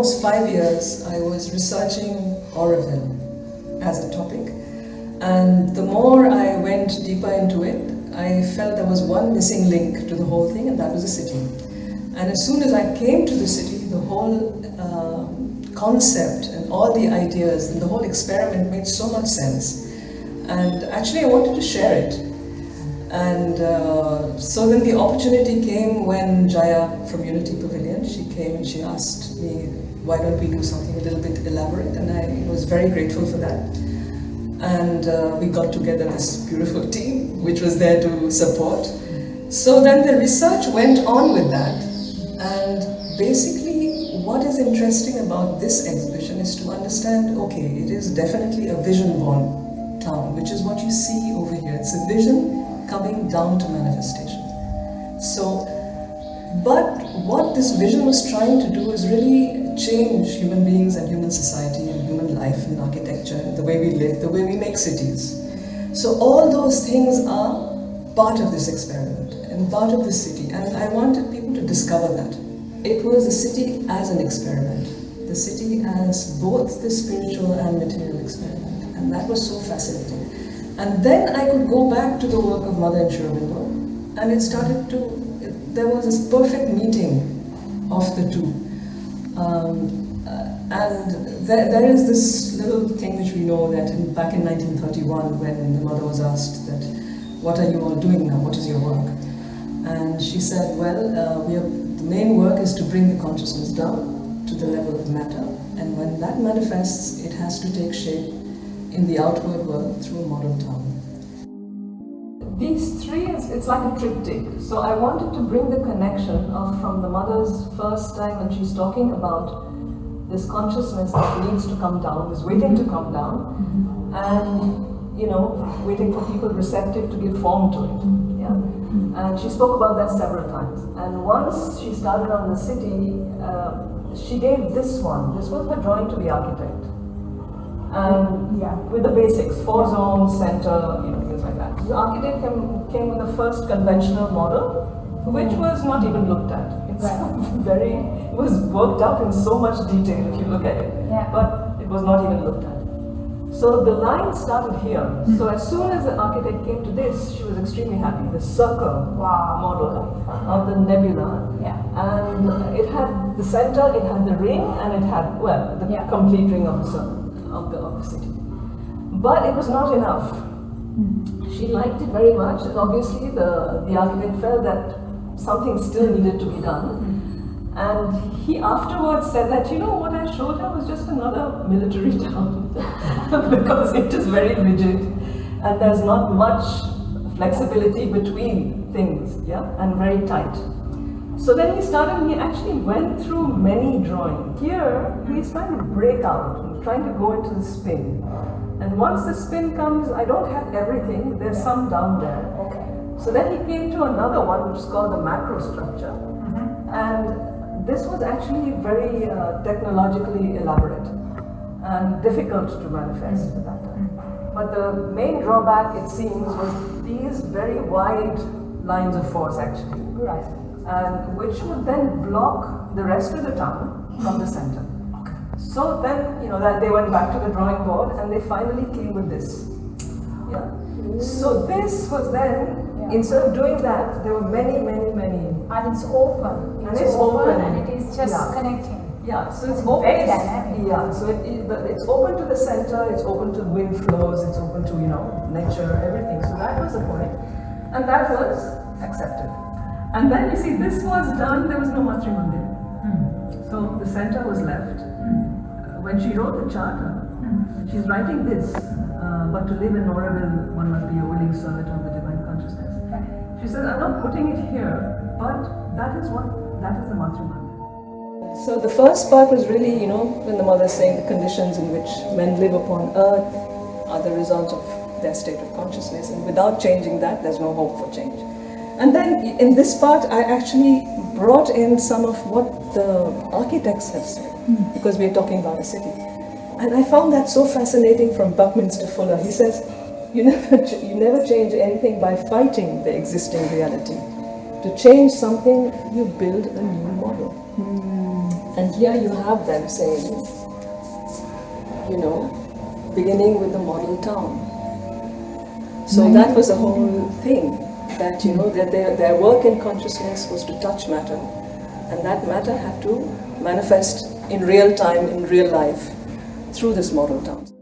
almost 5 years, I was researching AUROVILLE as a topic. And the more I went deeper into it, I felt there was one missing link to the whole thing, and that was the city. And as soon as I came to the city, the whole concept and all the ideas and the whole experiment made so much sense. And actually I wanted to share it. And so then the opportunity came when Jaya from Unity Pavilion, she came and she asked me, why don't we do something a little bit elaborate? And I was very grateful for that. And we got together this beautiful team, which was there to support. So then the research went on with that. And basically, what is interesting about this exhibition is to understand, okay, it is definitely a vision-born town, which is what you see over here. It's a vision coming down to manifestation. So, but what this vision was trying to do is really change human beings and human society and human life and architecture and the way we live, the way we make cities. So all those things are part of this experiment and part of the city, and I wanted people to discover that. It was the city as an experiment, the city as both the spiritual and material experiment, and that was so fascinating. And then I could go back to the work of Mother and AUROVILLE, and it started to, there was this perfect meeting of the two. And there is this little thing which we know that back in 1931, when the Mother was asked that, what are you all doing now, what is your work? And she said, well, the main work is to bring the consciousness down to the level of matter, and when that manifests, it has to take shape in the outward world through a model town. These three, it's like a triptych. So I wanted to bring the connection of from the Mother's first time when she's talking about this consciousness that needs to come down, is waiting to come down, and waiting for people receptive to give form to it. Yeah, and she spoke about that several times. And once she started on the city, she gave this one. This was her drawing to the architect. And with the basics, 4 zones, center, things like that. The architect came with the first conventional model, which was not even looked at. It's it was worked out in so much detail if you look at it, but it was not even looked at. So the line started here. So as soon as the architect came to this, she was extremely happy. The circle model of the nebula, and it had the center, it had the ring, and it had, the complete ring of the circle. Of the city. But it was not enough. She liked it very much, and obviously the architect felt that something still needed to be done. And he afterwards said that, what I showed her was just another military town because it is very rigid and there's not much flexibility between things, and very tight. So then he actually went through many drawings. Here, he's trying to break out, trying to go into the spin. And once the spin comes, I don't have everything, there's some down there. So then he came to another one, which is called the macro structure. And this was actually very technologically elaborate and difficult to manifest at that time. But the main drawback, it seems, was these very wide lines of force, actually. And which would then block the rest of the town from the center. So then, that they went back to the drawing board and they finally came with this. So this was then, instead of doing that, there were many. And it's open. It's open. And it is just connecting. So it's open. Very dynamic. So it's open to the center, it's open to wind flows, it's open to, nature, everything. So that was the point. And that was accepted. And then you see, this was done, there was no Matri Mandir. So the center was left. When she wrote the charter, she's writing this, but to live in AUROVILLE, one must be a willing servant of the divine consciousness. She says, I'm not putting it here, but that is the Matri Mandir. So the first part was really, when the Mother is saying the conditions in which men live upon earth are the result of their state of consciousness, and without changing that, there's no hope for change. And then in this part, I actually brought in some of what the architects have said, because we're talking about a city. And I found that so fascinating from Buckminster Fuller. He says, you never change anything by fighting the existing reality. To To change something, you build a new model. And here you have them saying, you know, beginning with the model town. So that was the whole thing, that, you know, that their work in consciousness was to touch matter, and that matter had to manifest in real time, in real life, through this model town.